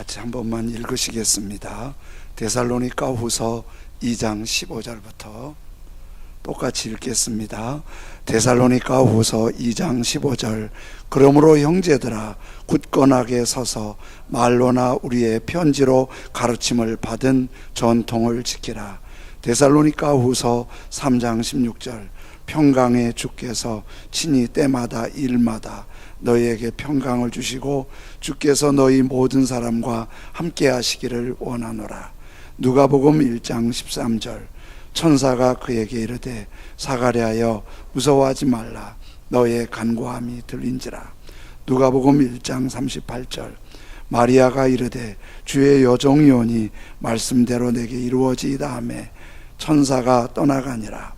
같이 한 번만 읽으시겠습니다. 데살로니가 후서 2장 15절부터 똑같이 읽겠습니다. 데살로니가 후서 2장 15절. 그러므로 형제들아 굳건하게 서서 말로나 우리의 편지로 가르침을 받은 전통을 지키라. 데살로니가 후서 3장 16절. 평강의 주께서 친히 때마다 일마다 너희에게 평강을 주시고 주께서 너희 모든 사람과 함께 하시기를 원하노라. 누가복음 1장 13절. 천사가 그에게 이르되 사가랴여 무서워하지 말라. 너의 간구함이 들린지라. 누가복음 1장 38절. 마리아가 이르되 주의 여종이오니 말씀대로 내게 이루어지이다 하매 천사가 떠나가니라.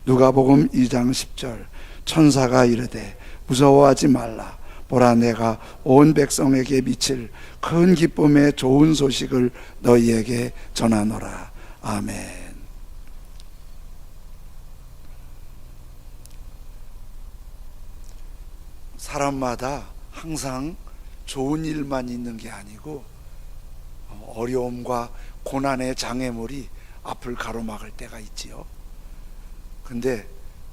누가복음 2장 10절. 천사가 이르되 무서워하지 말라. 보라 내가 온 백성에게 미칠 큰 기쁨의 좋은 소식을 너희에게 전하노라. 아멘. 사람마다 항상 좋은 일만 있는 게 아니고 어려움과 고난의 장애물이 앞을 가로막을 때가 있지요. 근데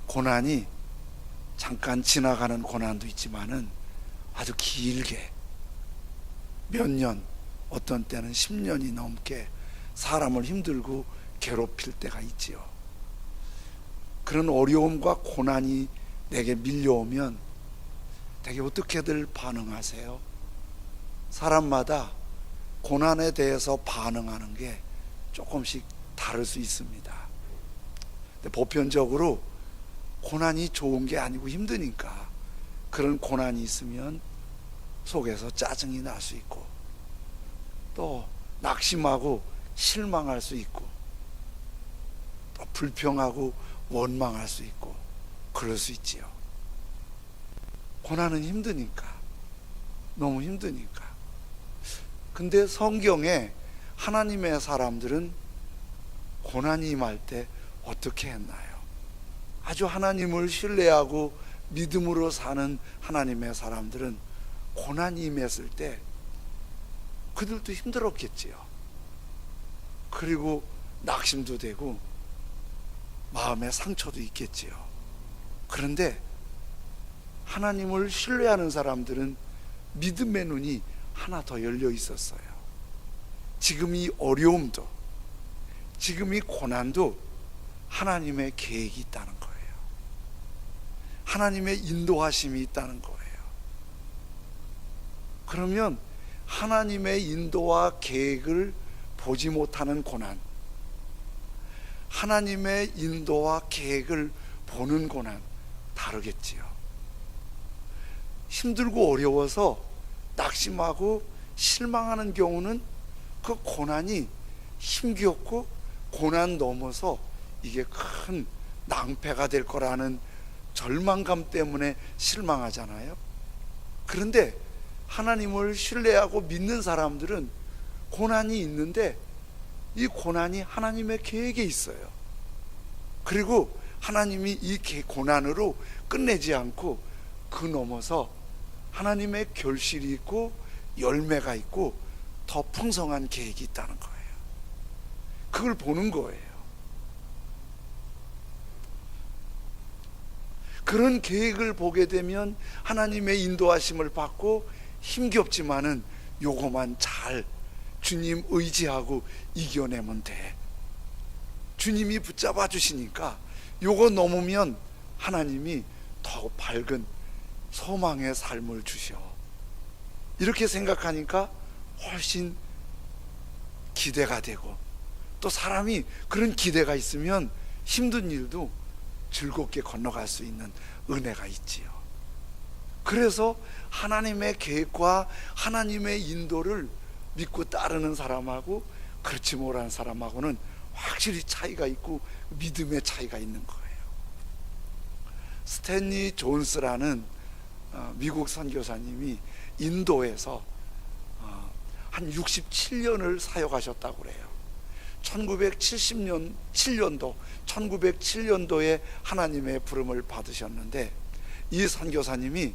고난이 잠깐 지나가는 고난도 있지만은 아주 길게 몇 년, 어떤 때는 10년이 넘게 사람을 힘들고 괴롭힐 때가 있지요. 그런 어려움과 고난이 내게 밀려오면 되게 어떻게들 반응하세요? 사람마다 고난에 대해서 반응하는 게 조금씩 다를 수 있습니다. 근데 보편적으로 고난이 좋은 게 아니고 힘드니까 그런 고난이 있으면 속에서 짜증이 날 수 있고 또 낙심하고 실망할 수 있고 또 불평하고 원망할 수 있고 그럴 수 있지요. 고난은 힘드니까, 너무 힘드니까. 근데 성경에 하나님의 사람들은 고난이 임할 때 어떻게 했나요? 아주 하나님을 신뢰하고 믿음으로 사는 하나님의 사람들은 고난이 임했을 때 그들도 힘들었겠지요. 그리고 낙심도 되고 마음의 상처도 있겠지요. 그런데 하나님을 신뢰하는 사람들은 믿음의 눈이 하나 더 열려 있었어요. 지금 이 어려움도, 지금 이 고난도 하나님의 계획이 있다는 거예요. 하나님의 인도하심이 있다는 거예요. 그러면 하나님의 인도와 계획을 보지 못하는 고난, 하나님의 인도와 계획을 보는 고난 다르겠지요. 힘들고 어려워서 낙심하고 실망하는 경우는 그 고난이 힘겹고 고난 넘어서 이게 큰 낭패가 될 거라는 절망감 때문에 실망하잖아요. 그런데 하나님을 신뢰하고 믿는 사람들은 고난이 있는데 이 고난이 하나님의 계획에 있어요. 그리고 하나님이 이 고난으로 끝내지 않고 그 넘어서 하나님의 결실이 있고 열매가 있고 더 풍성한 계획이 있다는 거예요. 그걸 보는 거예요. 그런 계획을 보게 되면 하나님의 인도하심을 받고 힘겹지만은 요거만 잘 주님 의지하고 이겨내면 돼. 주님이 붙잡아 주시니까 요거 넘으면 하나님이 더 밝은 소망의 삶을 주셔. 이렇게 생각하니까 훨씬 기대가 되고, 또 사람이 그런 기대가 있으면 힘든 일도 즐겁게 건너갈 수 있는 은혜가 있지요. 그래서 하나님의 계획과 하나님의 인도를 믿고 따르는 사람하고 그렇지 못한 사람하고는 확실히 차이가 있고 믿음의 차이가 있는 거예요. 스탠리 존스라는 미국 선교사님이 인도에서 한 67년을 사역하셨다고 그래요. 1907년도에 하나님의 부름을 받으셨는데, 이 선교사님이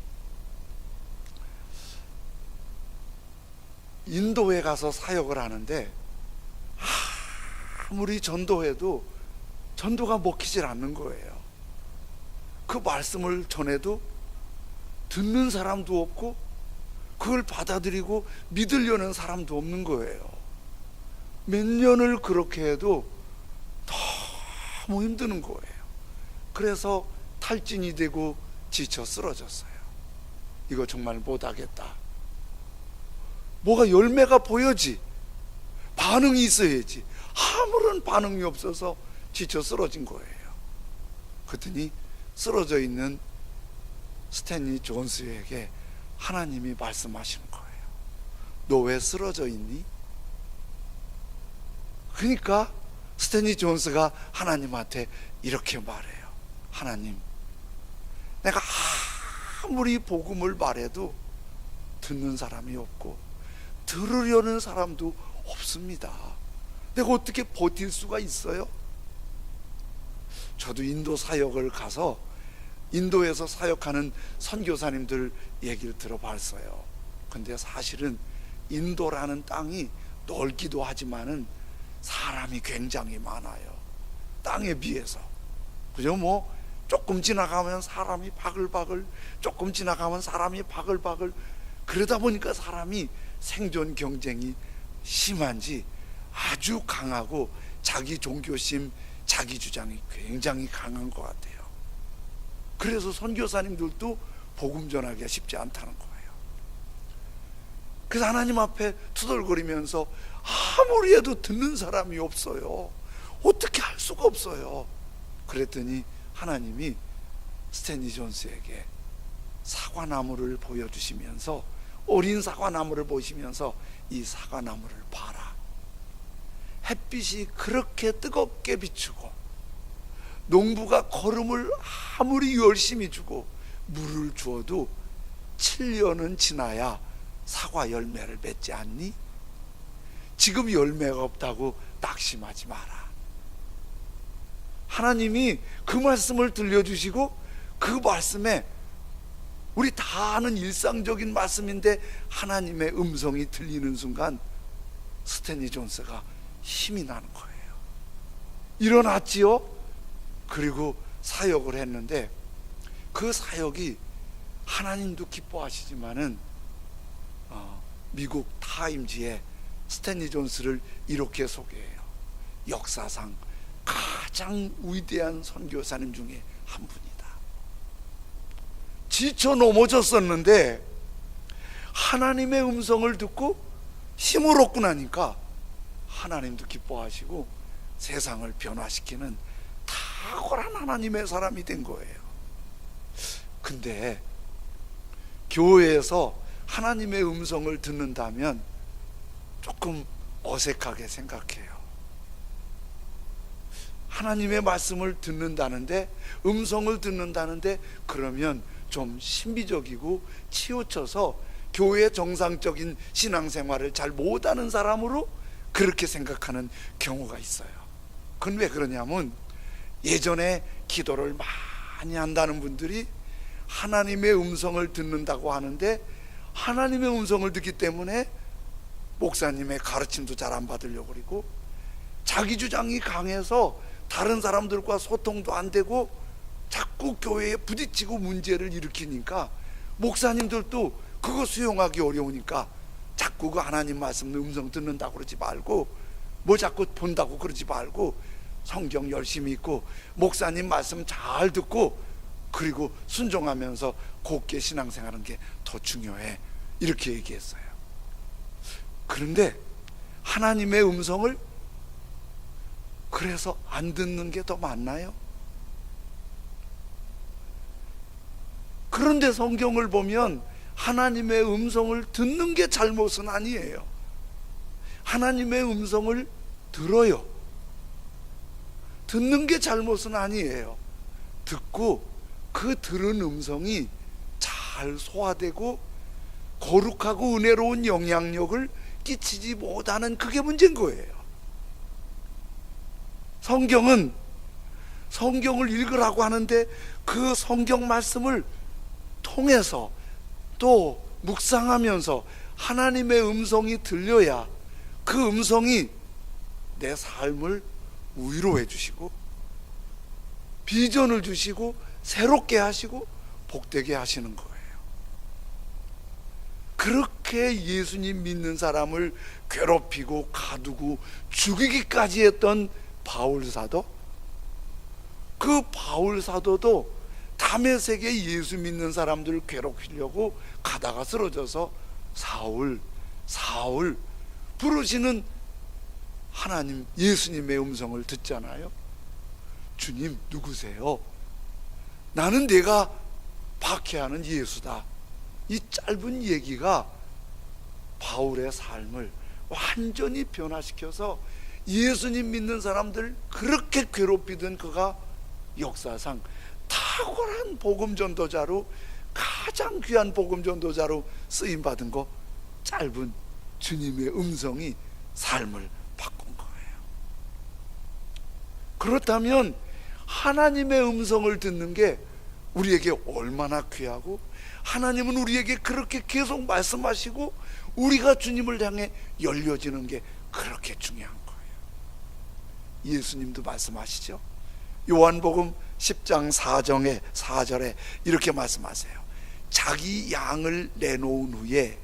인도에 가서 사역을 하는데 아무리 전도해도 전도가 먹히질 않는 거예요. 그 말씀을 전해도 듣는 사람도 없고 그걸 받아들이고 믿으려는 사람도 없는 거예요. 몇 년을 그렇게 해도 너무 힘드는 거예요. 그래서 탈진이 되고 지쳐 쓰러졌어요. 이거 정말 못하겠다. 뭐가 열매가 보여지, 반응이 있어야지. 아무런 반응이 없어서 지쳐 쓰러진 거예요. 그랬더니 쓰러져 있는 스탠리 존스에게 하나님이 말씀하시는 거예요. 너 왜 쓰러져 있니? 그러니까 스탠리 존스가 하나님한테 이렇게 말해요. 하나님, 내가 아무리 복음을 말해도 듣는 사람이 없고 들으려는 사람도 없습니다. 내가 어떻게 버틸 수가 있어요? 저도 인도 사역을 가서 인도에서 사역하는 선교사님들 얘기를 들어봤어요. 근데 사실은 인도라는 땅이 넓기도 하지만은 사람이 굉장히 많아요. 땅에 비해서. 그죠? 뭐 조금 지나가면 사람이 바글바글, 조금 지나가면 사람이 바글바글. 그러다 보니까 사람이 생존 경쟁이 심한지 아주 강하고 자기 종교심, 자기 주장이 굉장히 강한 것 같아요. 그래서 선교사님들도 복음 전하기가 쉽지 않다는 거예요. 그래서 하나님 앞에 투덜거리면서 아무리 해도 듣는 사람이 없어요. 어떻게 할 수가 없어요. 그랬더니 하나님이 스탠리 존스에게 사과나무를 보여주시면서, 어린 사과나무를 보시면서 이 사과나무를 봐라. 햇빛이 그렇게 뜨겁게 비추고 농부가 거름을 아무리 열심히 주고 물을 주어도 7년은 지나야 사과 열매를 맺지 않니? 지금 열매가 없다고 낙심하지 마라. 하나님이 그 말씀을 들려주시고, 그 말씀에 우리 다 아는 일상적인 말씀인데 하나님의 음성이 들리는 순간 스탠리 존스가 힘이 나는 거예요. 일어났지요. 그리고 사역을 했는데 그 사역이 하나님도 기뻐하시지만은 미국 타임즈에 스탠리 존스를 이렇게 소개해요. 역사상 가장 위대한 선교사님 중에 한 분이다. 지쳐 넘어졌었는데 하나님의 음성을 듣고 힘을 얻고 나니까 하나님도 기뻐하시고 세상을 변화시키는 탁월한 하나님의 사람이 된 거예요. 근데 교회에서 하나님의 음성을 듣는다면 조금 어색하게 생각해요. 하나님의 말씀을 듣는다는데, 음성을 듣는다는데, 그러면 좀 신비적이고 치우쳐서 교회의 정상적인 신앙생활을 잘 못하는 사람으로 그렇게 생각하는 경우가 있어요. 그건 왜 그러냐면 예전에 기도를 많이 한다는 분들이 하나님의 음성을 듣는다고 하는데 하나님의 음성을 듣기 때문에 목사님의 가르침도 잘 안 받으려고 그러고 자기 주장이 강해서 다른 사람들과 소통도 안 되고 자꾸 교회에 부딪히고 문제를 일으키니까 목사님들도 그거 수용하기 어려우니까 자꾸 그 하나님 말씀 음성 듣는다고 그러지 말고, 뭐 자꾸 본다고 그러지 말고 성경 열심히 읽고 목사님 말씀 잘 듣고 그리고 순종하면서 곱게 신앙생활하는 게 더 중요해, 이렇게 얘기했어요. 그런데 하나님의 음성을 그래서 안 듣는 게 더 맞나요? 그런데 성경을 보면 하나님의 음성을 듣는 게 잘못은 아니에요. 하나님의 음성을 들어요. 듣는 게 잘못은 아니에요. 듣고 그 들은 음성이 잘 소화되고 거룩하고 은혜로운 영향력을 끼치지 못하는, 그게 문제인 거예요. 성경을 읽으라고 하는데 그 성경 말씀을 통해서 또 묵상하면서 하나님의 음성이 들려야 그 음성이 내 삶을 위로해 주시고 비전을 주시고 새롭게 하시고 복되게 하시는 거예요. 그렇게 예수님 믿는 사람을 괴롭히고 가두고 죽이기까지 했던 바울 사도, 그 바울 사도도 다메섹에 예수 믿는 사람들을 괴롭히려고 가다가 쓰러져서 사울 사울 부르시는 하나님 예수님의 음성을 듣잖아요. 주님 누구세요? 나는 내가 박해하는 예수다. 이 짧은 얘기가 바울의 삶을 완전히 변화시켜서 예수님 믿는 사람들 그렇게 괴롭히던 그가 역사상 탁월한 복음 전도자로, 가장 귀한 복음 전도자로 쓰임 받은 거, 짧은 주님의 음성이 삶을 바꾼 거예요. 그렇다면 하나님의 음성을 듣는 게 우리에게 얼마나 귀하고, 하나님은 우리에게 그렇게 계속 말씀하시고 우리가 주님을 향해 열려지는 게 그렇게 중요한 거예요. 예수님도 말씀하시죠. 요한복음 10장 4절에 이렇게 말씀하세요. 자기 양을 내놓은 후에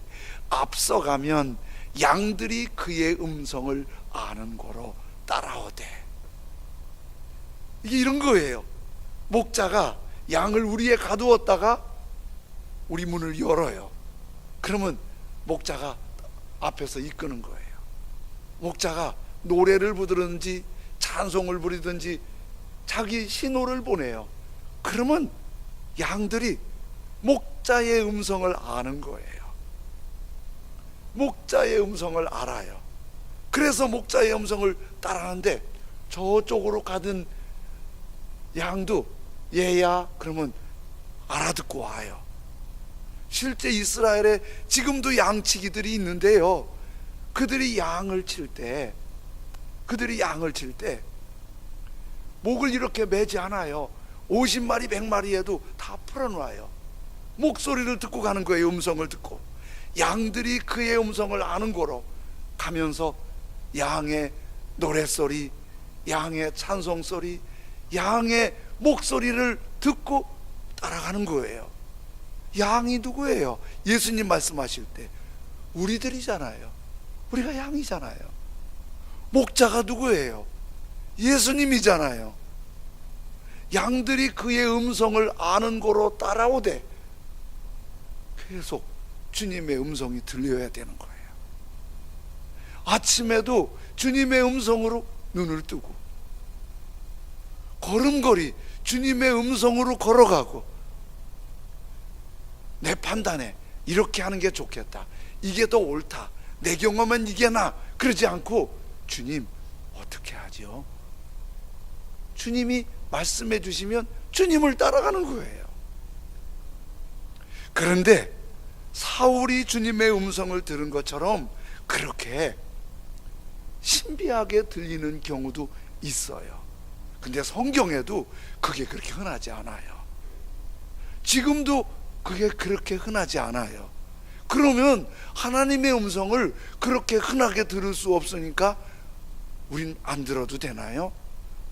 앞서가면 양들이 그의 음성을 아는 거로 따라오되. 이게 이런 거예요. 목자가 양을 우리에 가두었다가 우리 문을 열어요. 그러면 목자가 앞에서 이끄는 거예요. 목자가 노래를 부르든지 찬송을 부리든지 자기 신호를 보내요. 그러면 양들이 목자의 음성을 아는 거예요. 목자의 음성을 알아요. 그래서 목자의 음성을 따라하는데 저쪽으로 가던 양도 얘야 그러면 알아듣고 와요. 실제 이스라엘에 지금도 양치기들이 있는데요, 그들이 양을 칠 때 목을 이렇게 매지 않아요. 50마리 100마리에도 다 풀어놔요. 목소리를 듣고 가는 거예요. 음성을 듣고 양들이 그의 음성을 아는 거로 가면서 양의 노랫소리, 양의 찬송소리, 양의 목소리를 듣고 따라가는 거예요. 양이 누구예요? 예수님 말씀하실 때 우리들이잖아요. 우리가 양이잖아요. 목자가 누구예요? 예수님이잖아요. 양들이 그의 음성을 아는 거로 따라오되 계속 주님의 음성이 들려야 되는 거예요. 아침에도 주님의 음성으로 눈을 뜨고 걸음걸이 주님의 음성으로 걸어가고, 내 판단에 이렇게 하는 게 좋겠다, 이게 더 옳다, 내 경험은 이게 나, 그러지 않고 주님 어떻게 하죠? 주님이 말씀해 주시면 주님을 따라가는 거예요. 그런데 사울이 주님의 음성을 들은 것처럼 그렇게 신비하게 들리는 경우도 있어요. 근데 성경에도 그게 그렇게 흔하지 않아요. 지금도 그게 그렇게 흔하지 않아요. 그러면 하나님의 음성을 그렇게 흔하게 들을 수 없으니까 우린 안 들어도 되나요?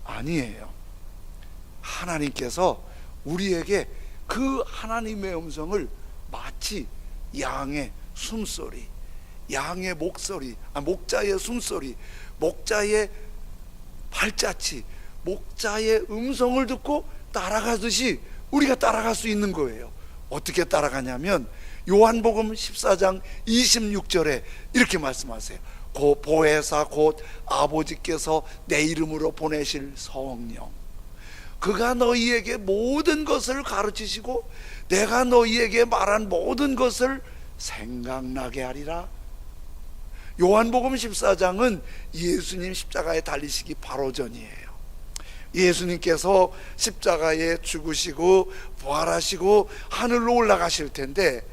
아니에요. 하나님께서 우리에게 그 하나님의 음성을 마치 양의 숨소리, 양의 목소리, 목자의 숨소리, 목자의 발자취, 목자의 음성을 듣고 따라가듯이 우리가 따라갈 수 있는 거예요. 어떻게 따라가냐면 요한복음 14장 26절에 이렇게 말씀하세요. 곧 보혜사 곧 아버지께서 내 이름으로 보내실 성령, 그가 너희에게 모든 것을 가르치시고 내가 너희에게 말한 모든 것을 생각나게 하리라. 요한복음 14장은 예수님 십자가에 달리시기 바로 전이에요. 예수님께서 십자가에 죽으시고 부활하시고 하늘로 올라가실 텐데,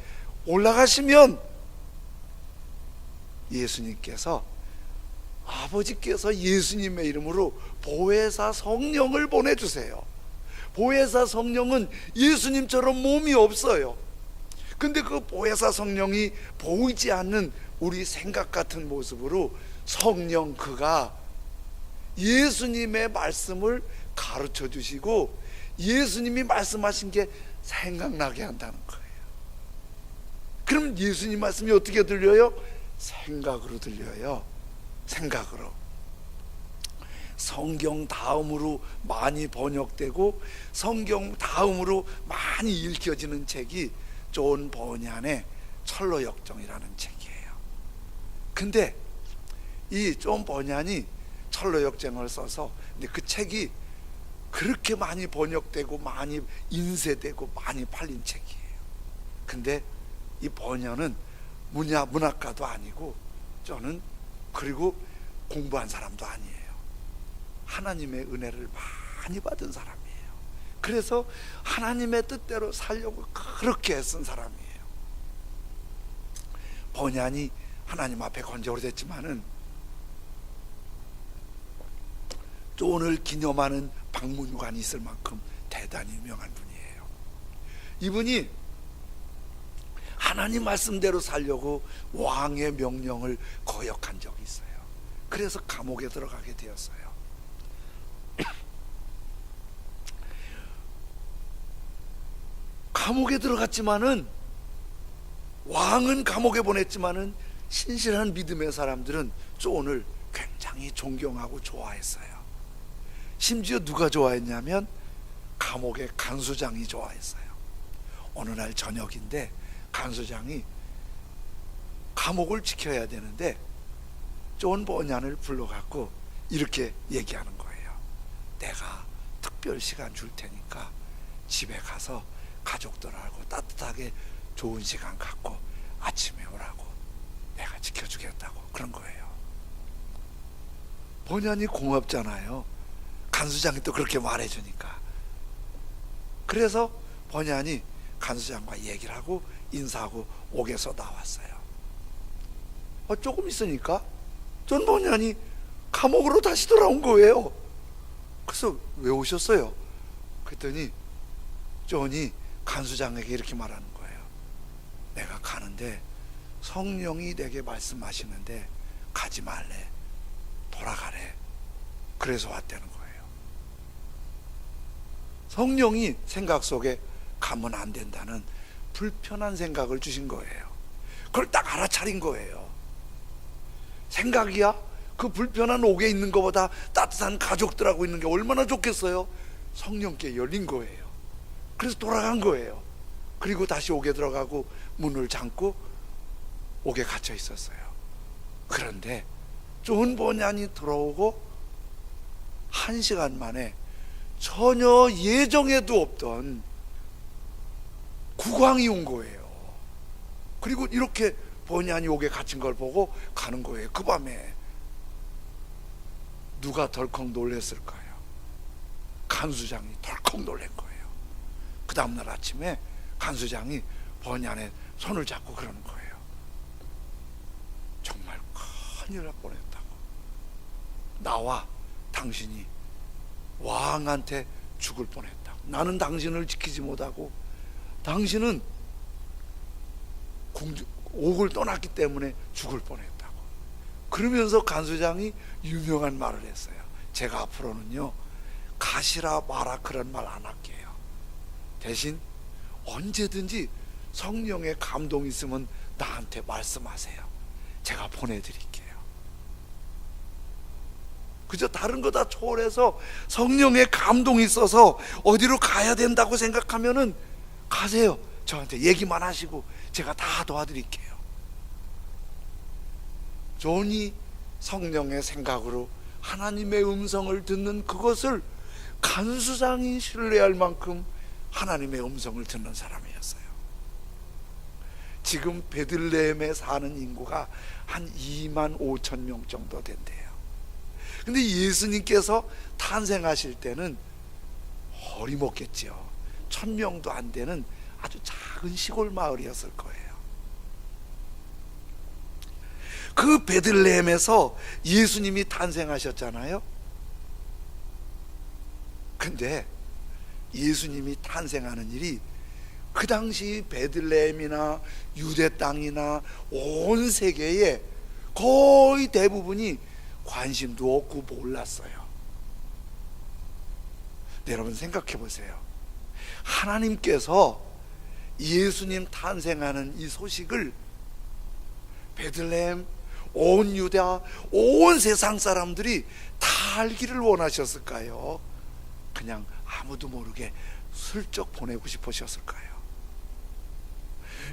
올라가시면 예수님께서, 아버지께서 예수님의 이름으로 보혜사 성령을 보내주세요. 보혜사 성령은 예수님처럼 몸이 없어요. 근데 그 보혜사 성령이 보이지 않는 우리 생각 같은 모습으로 성령 그가 예수님의 말씀을 가르쳐 주시고 예수님이 말씀하신 게 생각나게 한다는 거예요. 그럼 예수님 말씀이 어떻게 들려요? 생각으로 들려요. 생각으로. 성경 다음으로 많이 번역되고 성경 다음으로 많이 읽혀지는 책이 존 버니안의 철로역정이라는 책이에요. 근데 이 존 버니안이 철로역정을 써서, 근데 그 책이 그렇게 많이 번역되고 많이 인쇄되고 많이 팔린 책이에요. 근데 이 버니안은 문학가도 아니고 저는 그리고 공부한 사람도 아니에요. 하나님의 은혜를 많이 받은 사람이에요. 그래서 하나님의 뜻대로 살려고 그렇게 애쓴 사람이에요. 버니안이 하나님 앞에 건지 오래됐지만은 존을 기념하는 박물관이 있을 만큼 대단히 유명한 분이에요. 이분이 하나님 말씀대로 살려고 왕의 명령을 거역한 적이 있어요. 그래서 감옥에 들어가게 되었어요. 감옥에 들어갔지만은, 왕은 감옥에 보냈지만은 신실한 믿음의 사람들은 존을 굉장히 존경하고 좋아했어요. 심지어 누가 좋아했냐면 감옥의 간수장이 좋아했어요. 어느 날 저녁인데 간수장이 감옥을 지켜야 되는데 존 버니안을 불러갖고 이렇게 얘기하는 거예요. 내가 특별 시간 줄 테니까 집에 가서 가족들하고 따뜻하게 좋은 시간 갖고 아침에 오라고, 내가 지켜주겠다고 그런 거예요. 버니안이 고맙잖아요. 간수장이 또 그렇게 말해주니까. 그래서 버니안이 간수장과 얘기를 하고 인사하고 옥에서 나왔어요. 조금 있으니까 존 버니안이 감옥으로 다시 돌아온 거예요. 그래서 왜 오셨어요? 그랬더니 존이 간수장에게 이렇게 말하는 거예요. 내가 가는데 성령이 내게 말씀하시는데 가지 말래, 돌아가래. 그래서 왔다는 거예요. 성령이 생각 속에 가면 안 된다는 불편한 생각을 주신 거예요. 그걸 딱 알아차린 거예요. 생각이야? 그 불편한 옥에 있는 것보다 따뜻한 가족들하고 있는 게 얼마나 좋겠어요? 성령께 열린 거예요. 그래서 돌아간 거예요. 그리고 다시 옥에 들어가고 문을 잠고 옥에 갇혀 있었어요. 그런데 존 버니안이 들어오고 1시간 만에 전혀 예정에도 없던 국왕이 온 거예요. 그리고 이렇게 버니안이 옥에 갇힌 걸 보고 가는 거예요. 그 밤에 누가 덜컥 놀랬을까요? 간수장이 덜컥 놀란 거예요. 그 다음날 아침에 간수장이 버니안의 손을 잡고 그러는 거예요. 정말 큰일 날 뻔했다고. 나와 당신이 왕한테 죽을 뻔했다고. 나는 당신을 지키지 못하고 당신은 옥을 떠났기 때문에 죽을 뻔했다고. 그러면서 간수장이 유명한 말을 했어요. 제가 앞으로는요 가시라 마라 그런 말 안 할게요. 대신 언제든지 성령의 감동이 있으면 나한테 말씀하세요. 제가 보내드릴게요. 그저 다른 거 다 초월해서 성령의 감동이 있어서 어디로 가야 된다고 생각하면은 가세요. 저한테 얘기만 하시고 제가 다 도와드릴게요. 존이 성령의 생각으로 하나님의 음성을 듣는 그것을 간수장이 신뢰할 만큼 하나님의 음성을 듣는 사람이었어요. 지금 베들레헴에 사는 인구가 한 2만 5천 명 정도 된대요. 근데 예수님께서 탄생하실 때는 어리먹겠죠. 1,000명도 안 되는 아주 작은 시골 마을이었을 거예요. 그 베들레헴에서 예수님이 탄생하셨잖아요. 근데 예수님이 탄생하는 일이 그 당시 베들레헴이나 유대 땅이나 온 세계에 거의 대부분이 관심도 없고 몰랐어요. 네, 여러분 생각해 보세요. 하나님께서 예수님 탄생하는 이 소식을 베들레헴, 온 유다, 온 세상 사람들이 다 알기를 원하셨을까요? 그냥 아무도 모르게 슬쩍 보내고 싶으셨을까요?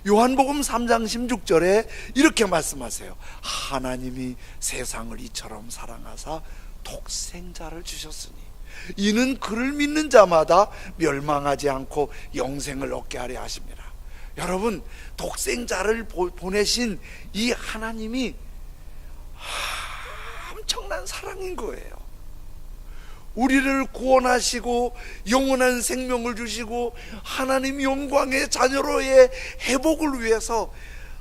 요한복음 3장 16절에 이렇게 말씀하세요. 하나님이 세상을 이처럼 사랑하사 독생자를 주셨으니 이는 그를 믿는 자마다 멸망하지 않고 영생을 얻게 하려 하십니다. 여러분, 독생자를 보내신 이 하나님이 엄청난 사랑인 거예요. 우리를 구원하시고 영원한 생명을 주시고 하나님 영광의 자녀로의 회복을 위해서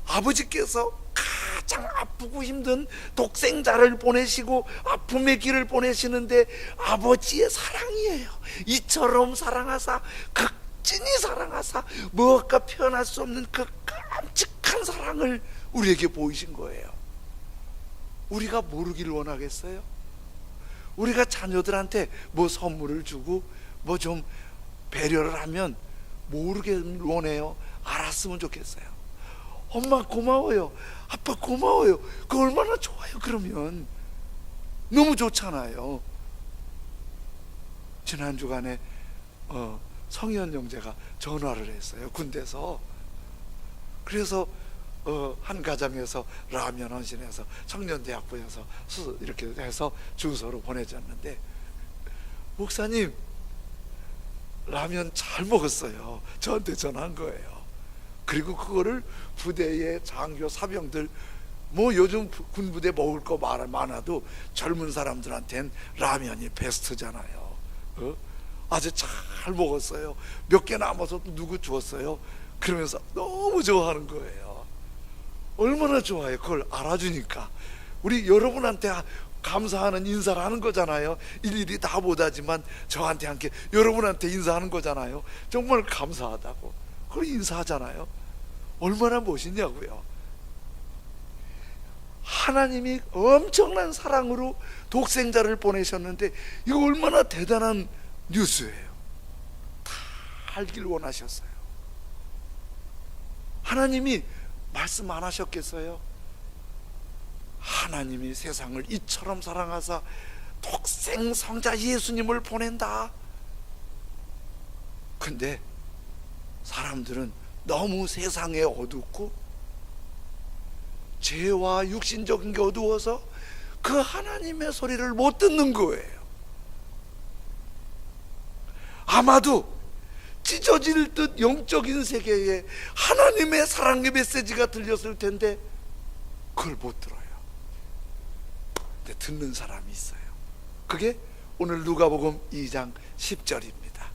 아버지께서 가장 아프고 힘든 독생자를 보내시고 아픔의 길을 보내시는데 아버지의 사랑이에요. 이처럼 사랑하사, 극진히 사랑하사, 무엇과 표현할 수 없는 그 깜찍한 사랑을 우리에게 보이신 거예요. 우리가 모르기를 원하겠어요? 우리가 자녀들한테 뭐 선물을 주고 뭐 좀 배려를 하면 모르길 원해요? 알았으면 좋겠어요. 엄마 고마워요, 아빠 고마워요, 그거 얼마나 좋아요. 그러면 너무 좋잖아요. 지난 주간에 성현 형제가 전화를 했어요, 군대에서. 그래서 한 가정에서 라면 헌신해서 청년대학부에서 이렇게 해서 주소로 보내줬는데, 목사님 라면 잘 먹었어요. 저한테 전화한 거예요. 그리고 그거를 부대의 장교 사병들, 뭐 요즘 군부대 먹을 거 많아도 젊은 사람들한텐 라면이 베스트잖아요. 아주 잘 먹었어요. 몇 개 남아서 또 누구 주었어요. 그러면서 너무 좋아하는 거예요. 얼마나 좋아요. 그걸 알아주니까. 우리 여러분한테 감사하는 인사를 하는 거잖아요. 일일이 다 못하지만 저한테 함께 여러분한테 인사하는 거잖아요. 정말 감사하다고 그걸 인사하잖아요. 얼마나 멋있냐고요. 하나님이 엄청난 사랑으로 독생자를 보내셨는데 이거 얼마나 대단한 뉴스예요. 다 알길 원하셨어요. 하나님이 말씀 안 하셨겠어요? 하나님이 세상을 이처럼 사랑하사 독생 성자 예수님을 보낸다. 근데 사람들은 너무 세상에 어둡고 죄와 육신적인 게 어두워서 그 하나님의 소리를 못 듣는 거예요. 아마도 찢어질 듯 영적인 세계에 하나님의 사랑의 메시지가 들렸을 텐데 그걸 못 들어요. 근데 듣는 사람이 있어요. 그게 오늘 누가복음 2장 10절입니다.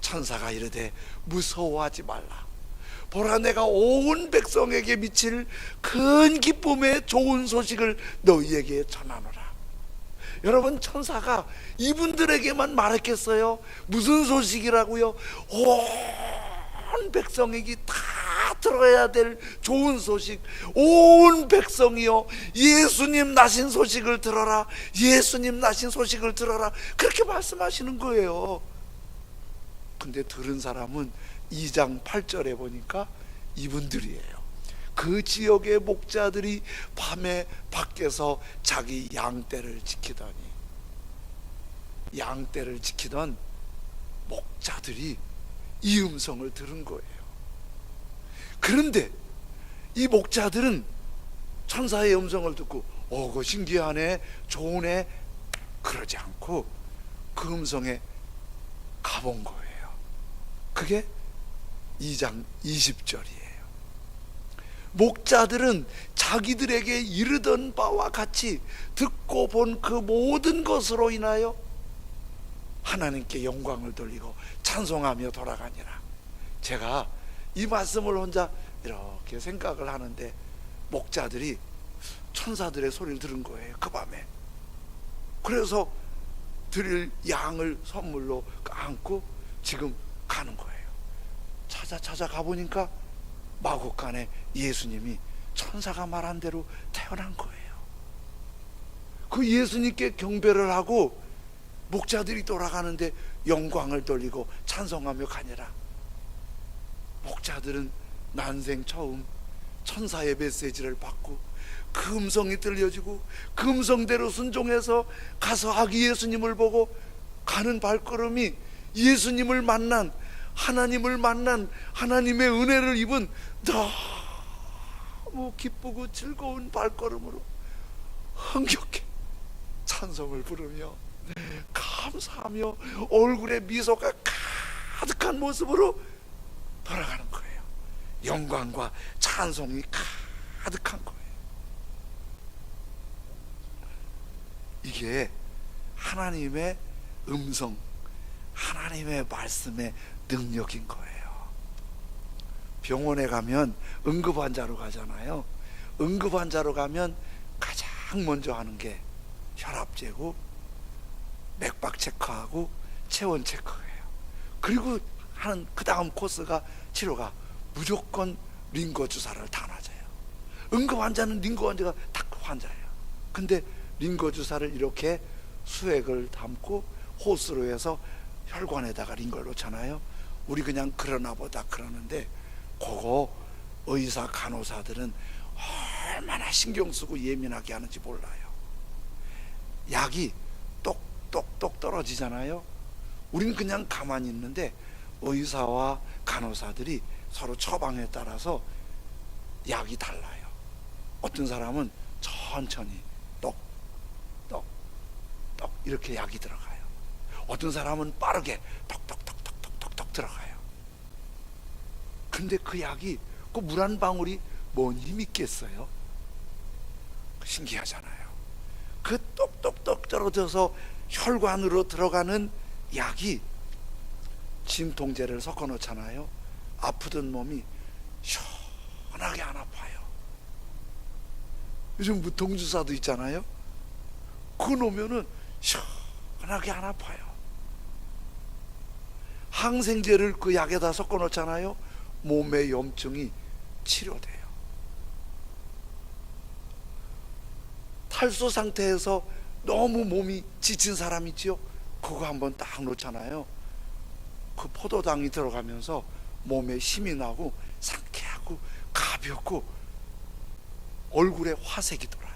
천사가 이르되 무서워하지 말라. 보라, 내가 온 백성에게 미칠 큰 기쁨의 좋은 소식을 너희에게 전하노라. 여러분, 천사가 이분들에게만 말했겠어요? 무슨 소식이라고요? 온 백성에게 다 들어야 될 좋은 소식. 온 백성이요, 예수님 나신 소식을 들어라. 예수님 나신 소식을 들어라. 그렇게 말씀하시는 거예요. 근데 들은 사람은 2장 8절에 보니까 이분들이에요. 그 지역의 목자들이 밤에 밖에서 자기 양떼를 지키던 목자들이 이 음성을 들은 거예요. 그런데 이 목자들은 천사의 음성을 듣고 그거 신기하네, 좋으네, 그러지 않고 그 음성에 가본 거예요. 그게 2장 20절이에요. 목자들은 자기들에게 이르던 바와 같이 듣고 본 그 모든 것으로 인하여 하나님께 영광을 돌리고 찬송하며 돌아가니라. 제가 이 말씀을 혼자 이렇게 생각을 하는데 목자들이 천사들의 소리를 들은 거예요, 그 밤에. 그래서 드릴 양을 선물로 안고 지금 가는 거예요. 저 찾아가 보니까 마국간에 예수님이 천사가 말한 대로 태어난 거예요. 그 예수님께 경배를 하고 목자들이 돌아가는데 영광을 돌리고 찬송하며 가니라. 목자들은 난생 처음 천사의 메시지를 받고 그 음성이 들려지고 그 음성대로 순종해서 가서 아기 예수님을 보고 가는 발걸음이 예수님을 만난, 하나님을 만난, 하나님의 은혜를 입은 너무 기쁘고 즐거운 발걸음으로 흥겹게 찬송을 부르며 감사하며 얼굴에 미소가 가득한 모습으로 돌아가는 거예요. 영광과 찬송이 가득한 거예요. 이게 하나님의 음성, 하나님의 말씀의 능력인 거예요. 병원에 가면 응급환자로 가잖아요. 응급환자로 가면 가장 먼저 하는 게 혈압 재고 맥박 체크하고 체온 체크예요. 그리고 하는 그 다음 코스가 치료가 무조건 링거 주사를 다 맞아요. 응급환자는 링거 환자가 딱 환자예요. 근데 링거 주사를 이렇게 수액을 담고 호스로 해서 혈관에다가 링거를 놓잖아요. 우리 그냥 그러나 보다 그러는데 그거 의사 간호사들은 얼마나 신경 쓰고 예민하게 하는지 몰라요. 약이 똑똑똑 떨어지잖아요. 우린 그냥 가만히 있는데 의사와 간호사들이 서로 처방에 따라서 약이 달라요. 어떤 사람은 천천히 똑똑똑 이렇게 약이 들어가요. 어떤 사람은 빠르게 톡톡톡톡톡톡 들어가요. 근데 그 약이 그 물 한 방울이 뭔 힘이 있겠어요? 신기하잖아요. 그 똑똑똑 떨어져서 혈관으로 들어가는 약이 진통제를 섞어 놓잖아요. 아프던 몸이 시원하게 안 아파요. 요즘 무통주사도 있잖아요. 그거 놓으면은 시원하게 안 아파요. 항생제를 그 약에다 섞어 놓잖아요. 몸의 염증이 치료돼요. 탈수 상태에서 너무 몸이 지친 사람 있지요. 그거 한번 딱 놓잖아요. 그 포도당이 들어가면서 몸에 힘이 나고 상쾌하고 가볍고 얼굴에 화색이 돌아요.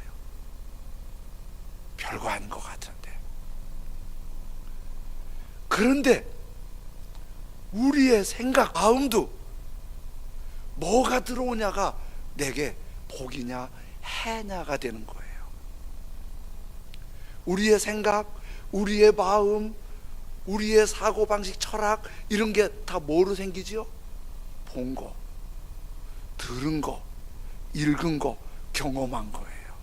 별거 아닌 것 같은데. 그런데 우리의 생각, 마음도 뭐가 들어오냐가 내게 복이냐 해냐가 되는 거예요. 우리의 생각, 우리의 마음, 우리의 사고방식, 철학 이런 게 다 뭐로 생기지요? 본 거, 들은 거, 읽은 거, 경험한 거예요.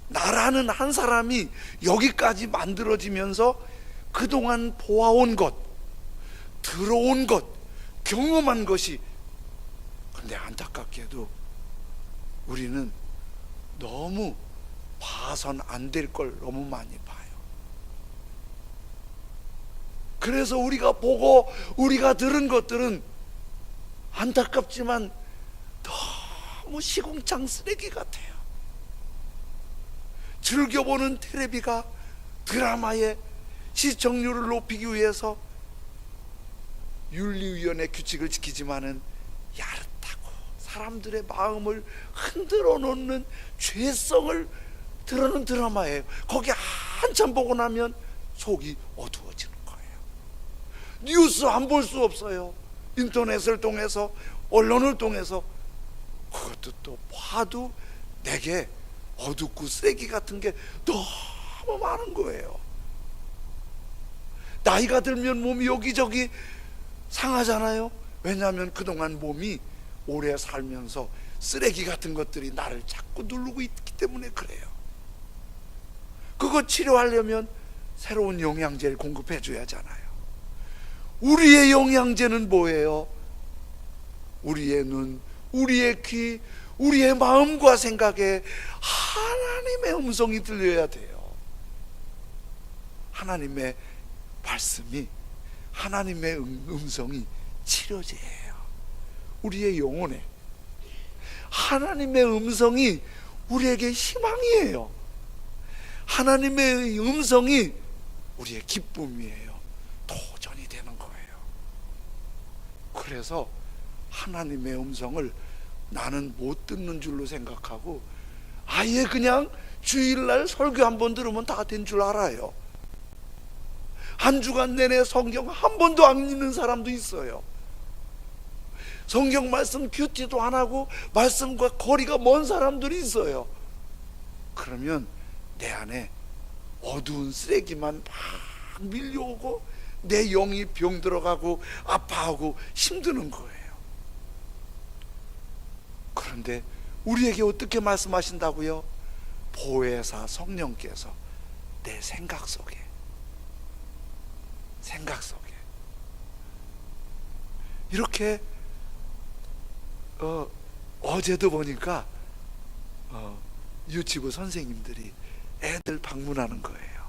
나라는 한 사람이 여기까지 만들어지면서 그동안 보아온 것, 들어온 것, 경험한 것이, 근데 안타깝게도 우리는 너무 봐선 안 될 걸 너무 많이 봐요. 그래서 우리가 보고 우리가 들은 것들은 안타깝지만 너무 시궁창 쓰레기 같아요. 즐겨보는 텔레비가 드라마의 시청률을 높이기 위해서 윤리위원회 규칙을 지키지만은 야릇하고 사람들의 마음을 흔들어 놓는 죄성을 드러는 드라마예요. 거기 한참 보고 나면 속이 어두워지는 거예요. 뉴스 안 볼 수 없어요. 인터넷을 통해서, 언론을 통해서. 그것도 또 봐도 내게 어둡고 쓰레기 같은 게 너무 많은 거예요. 나이가 들면 몸이 여기저기 상하잖아요. 왜냐하면 그동안 몸이 오래 살면서 쓰레기 같은 것들이 나를 자꾸 누르고 있기 때문에 그래요. 그거 치료하려면 새로운 영양제를 공급해 줘야 하잖아요. 우리의 영양제는 뭐예요? 우리의 눈, 우리의 귀, 우리의 마음과 생각에 하나님의 음성이 들려야 돼요. 하나님의 말씀이, 하나님의 음성이 치료제예요. 우리의 영혼에 하나님의 음성이 우리에게 희망이에요. 하나님의 음성이 우리의 기쁨이에요. 도전이 되는 거예요. 그래서 하나님의 음성을 나는 못 듣는 줄로 생각하고 아예 그냥 주일날 설교 한 번 들으면 다 된 줄 알아요. 한 주간 내내 성경 한 번도 안 읽는 사람도 있어요. 성경 말씀 큐티도 안 하고 말씀과 거리가 먼 사람들이 있어요. 그러면 내 안에 어두운 쓰레기만 막 밀려오고 내 영이 병들어가고 아파하고 힘드는 거예요. 그런데 우리에게 어떻게 말씀하신다고요? 보혜사 성령께서 내 생각 속에 이렇게 어제도 보니까 유치부 선생님들이 애들 방문하는 거예요.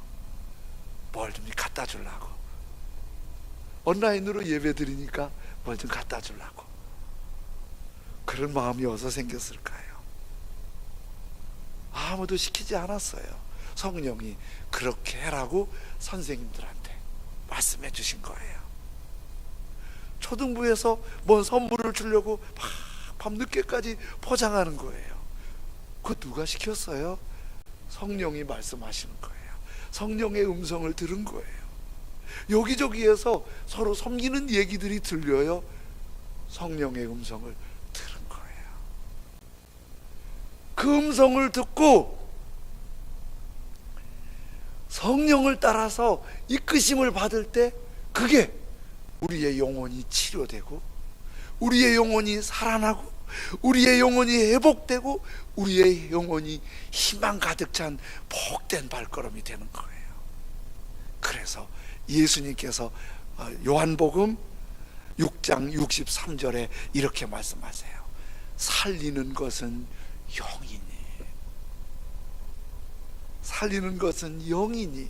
뭘 좀 갖다 주려고. 온라인으로 예배 드리니까 뭘 좀 갖다 주려고. 그런 마음이 어디서 생겼을까요? 아무도 시키지 않았어요. 성령이 그렇게 해라고 선생님들한테 말씀해 주신 거예요. 초등부에서 뭔 선물을 주려고 막 밤늦게까지 포장하는 거예요. 그거 누가 시켰어요? 성령이 말씀하시는 거예요. 성령의 음성을 들은 거예요. 여기저기에서 서로 섬기는 얘기들이 들려요. 성령의 음성을 들은 거예요. 그 음성을 듣고 성령을 따라서 이끄심을 받을 때 그게 우리의 영혼이 치료되고 우리의 영혼이 살아나고 우리의 영혼이 회복되고 우리의 영혼이 희망 가득 찬 복된 발걸음이 되는 거예요. 그래서 예수님께서 요한복음 6장 63절에 이렇게 말씀하세요. 살리는 것은 영이니, 살리는 것은 영이니.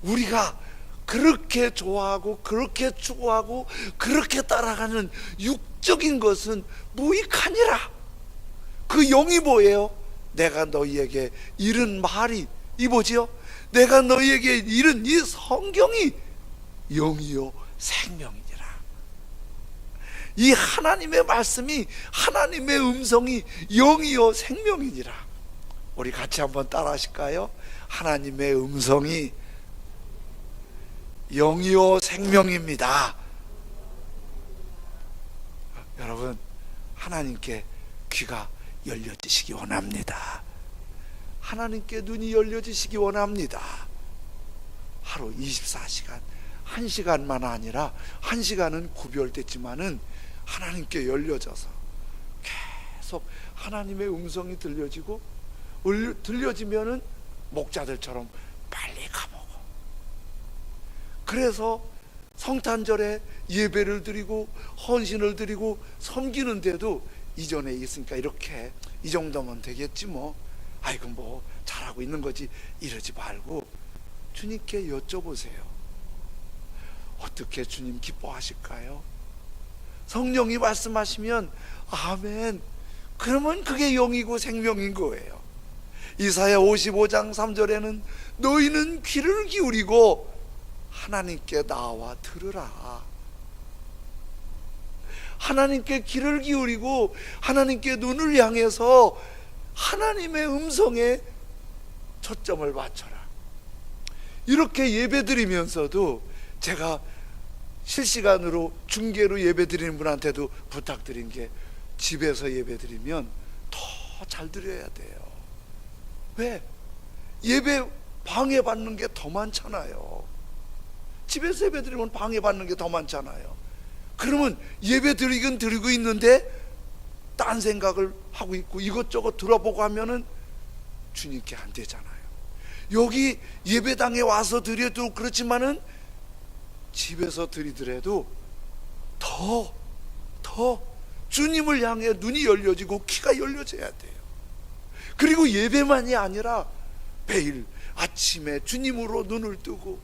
우리가 그렇게 좋아하고 그렇게 추구하고 그렇게 따라가는 육적인 것은 무익하니라. 그 영이 뭐예요? 내가 너희에게 이른 말이 이 뭐지요? 내가 너희에게 이른 이 성경이 영이요 생명이니라. 이 하나님의 말씀이, 하나님의 음성이 영이요 생명이니라. 우리 같이 한번 따라 하실까요? 하나님의 음성이 영이요 생명입니다. 여러분, 하나님께 귀가 열려지시기 원합니다. 하나님께 눈이 열려지시기 원합니다. 하루 24시간 1시간만 아니라 1시간은 구별됐지만은 하나님께 열려져서 계속 하나님의 음성이 들려지고, 들려지면은 목자들처럼 빨리 가보고, 그래서 성탄절에 예배를 드리고 헌신을 드리고 섬기는데도 이전에 있으니까 이렇게 이 정도면 되겠지 뭐, 아이고 뭐 잘하고 있는 거지 이러지 말고 주님께 여쭤보세요. 어떻게 주님 기뻐하실까요? 성령이 말씀하시면 아멘, 그러면 그게 영이고 생명인 거예요. 이사야 55장 3절에는 너희는 귀를 기울이고 하나님께 나와 들으라. 하나님께 귀를 기울이고 하나님께 눈을 향해서 하나님의 음성에 초점을 맞춰라. 이렇게 예배드리면서도 제가 실시간으로 중계로 예배드리는 분한테도 부탁드린 게, 집에서 예배드리면 더 잘 드려야 돼요. 왜? 예배 방해받는 게 더 많잖아요. 집에서 예배드리면 방해받는 게 더 많잖아요. 그러면 예배 드리긴 드리고 있는데 딴 생각을 하고 있고 이것저것 들어보고 하면은 주님께 안 되잖아요. 여기 예배당에 와서 드려도 그렇지만은 집에서 드리더라도 더 주님을 향해 눈이 열려지고 귀가 열려져야 돼요. 그리고 예배만이 아니라 매일 아침에 주님으로 눈을 뜨고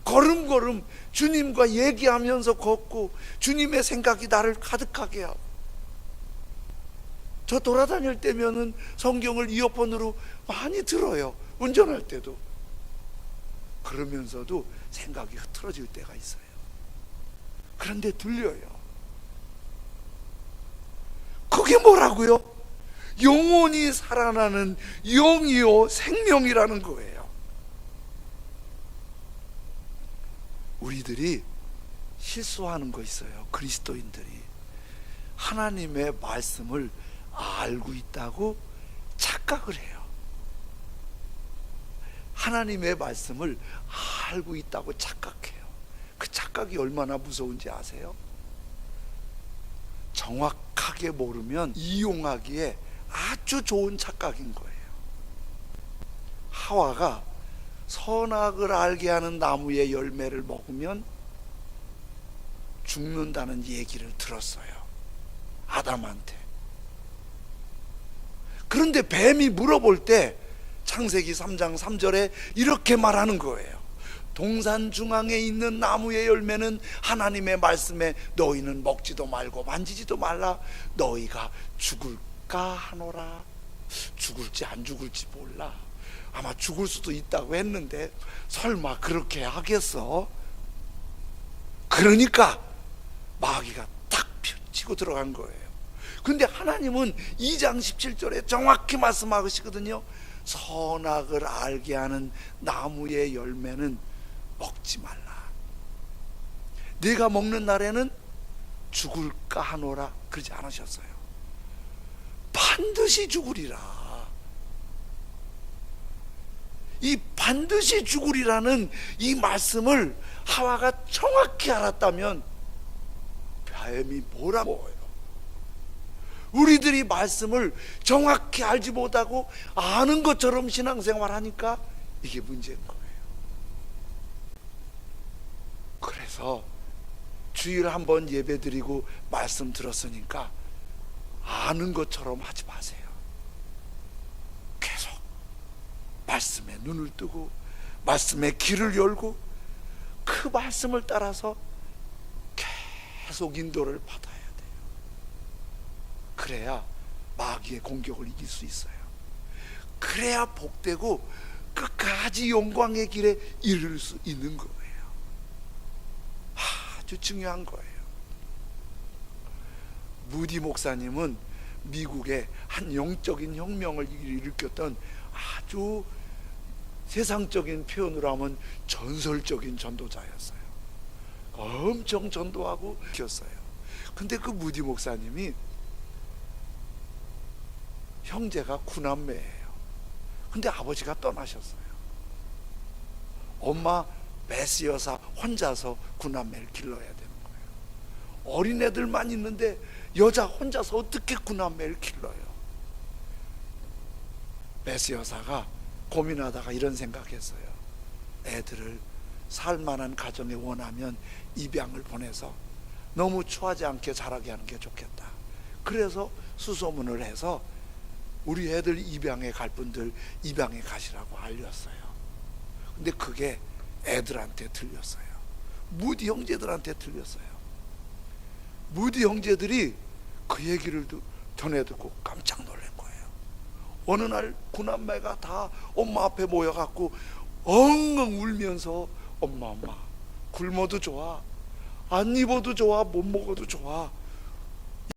걸음걸음 주님과 얘기하면서 걷고 주님의 생각이 나를 가득하게 하고, 저 돌아다닐 때면은 성경을 이어폰으로 많이 들어요. 운전할 때도. 그러면서도 생각이 흐트러질 때가 있어요. 그런데 들려요. 그게 뭐라고요? 영원히 살아나는 영이요 생명이라는 거예요. 우리들이 실수하는 거 있어요. 그리스도인들이 하나님의 말씀을 알고 있다고 착각을 해요. 하나님의 말씀을 알고 있다고 착각해요. 그 착각이 얼마나 무서운지 아세요? 정확하게 모르면 이용하기에 아주 좋은 착각인 거예요. 하와가 선악을 알게 하는 나무의 열매를 먹으면 죽는다는 얘기를 들었어요, 아담한테. 그런데 뱀이 물어볼 때 창세기 3장 3절에 이렇게 말하는 거예요. 동산 중앙에 있는 나무의 열매는 하나님의 말씀에 너희는 먹지도 말고 만지지도 말라. 너희가 죽을까 하노라. 죽을지 안 죽을지 몰라. 아마 죽을 수도 있다고 했는데 설마 그렇게 하겠어? 그러니까 마귀가 탁 치고 들어간 거예요. 근데 하나님은 2장 17절에 정확히 말씀하시거든요. 선악을 알게 하는 나무의 열매는 먹지 말라. 네가 먹는 날에는 죽을까 하노라 그러지 않으셨어요. 반드시 죽으리라. 이 반드시 죽으리라는 이 말씀을 하와가 정확히 알았다면 뱀이 뭐라고 해요? 우리들이 말씀을 정확히 알지 못하고 아는 것처럼 신앙생활하니까 이게 문제인 거예요. 그래서 주일 한번 예배 드리고 말씀 들었으니까 아는 것처럼 하지 마세요. 계속 말씀에 눈을 뜨고 말씀에 귀를 열고 그 말씀을 따라서 계속 인도를 받아야 돼요. 그래야 마귀의 공격을 이길 수 있어요. 그래야 복되고 끝까지 영광의 길에 이를 수 있는 거예요. 아주 중요한 거예요. 무디 목사님은 미국의 한 영적인 혁명을 일으켰던 아주 세상적인 표현으로 하면 전설적인 전도자였어요. 엄청 전도하고 키웠어요. 근데 그 무디 목사님이 형제가 9남매예요. 근데 아버지가 떠나셨어요. 엄마 메시 여사 혼자서 9남매를 길러야 되는 거예요. 어린애들만 있는데 여자 혼자서 어떻게 9남매를 길러요? 메시 여사가 고민하다가 이런 생각했어요. 애들을 살만한 가정에 원하면 입양을 보내서 너무 추하지 않게 자라게 하는 게 좋겠다. 그래서 수소문을 해서 우리 애들 입양해 갈 분들 입양해 가시라고 알렸어요. 근데 그게 애들한테 들렸어요. 무디 형제들한테 들렸어요. 무디 형제들이 그 얘기를 전해 듣고 깜짝 놀란 거예요. 어느 날 9남매가 다 엄마 앞에 모여갖고 엉엉 울면서 엄마 굶어도 좋아, 안 입어도 좋아, 못 먹어도 좋아,